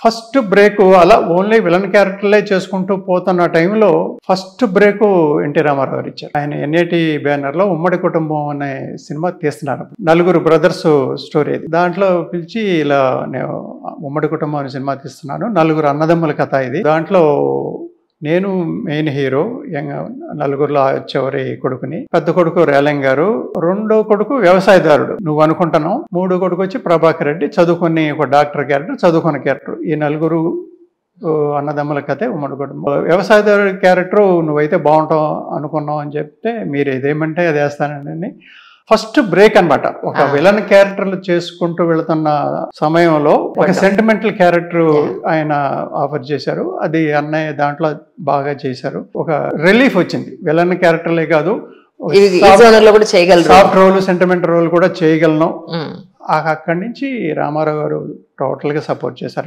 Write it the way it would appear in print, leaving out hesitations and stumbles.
First break అలా only villain క్యారెక్టర్లే చేసుకుంటూ పోతున్న టైంలో ఫస్ట్ బ్రేక్ ఎన్టీ రామారావు గారు ఇచ్చారు. ఆయన ఎన్ఏటి బ్యానర్ లో ఉమ్మడి కుటుంబం అనే సినిమా తీస్తున్నారు. నలుగురు బ్రదర్స్ స్టోరీ అది. దాంట్లో పిలిచి ఇలా నేను ఉమ్మడి కుటుంబం అనే సినిమా తీస్తున్నాను, నలుగురు అన్నదమ్ముల కథ ఇది. దాంట్లో నేను మెయిన్ హీరో, నలుగురులో చివరి కొడుకుని. పెద్ద కొడుకు రేలంగ్ గారు, రెండో కొడుకు వ్యవసాయదారుడు నువ్వు అనుకుంటున్నావు, మూడో కొడుకు వచ్చి ప్రభాకర్ రెడ్డి, చదువుకుని ఒక డాక్టర్ క్యారెక్టర్, చదువుకున్న క్యారెక్టర్. ఈ నలుగురు అన్నదమ్ముల కథే ఉమ్మడి కుటుంబం. వ్యవసాయదారుడి క్యారెక్టర్ నువ్వైతే బాగుంటావు అనుకున్నావు అని చెప్తే, మీరు ఏదేమంటే అది వేస్తానండి. ఫస్ట్ బ్రేక్ అన్నమాట. ఒక విలన్ క్యారెక్టర్లు చేసుకుంటూ వెళుతున్న సమయంలో ఒక సెంటిమెంటల్ క్యారెక్టర్ ఆయన ఆఫర్ చేశారు. అది అన్నయ్య దాంట్లో బాగా చేశారు. ఒక రిలీఫ్ వచ్చింది. విలన్ క్యారెక్టర్లే కాదు, సాఫ్ట్ రోల్, సెంటిమెంట్ రోల్ కూడా చేయగలను. అక్కడి నుంచి రామారావు గారు టోటల్ గా సపోర్ట్ చేశారు.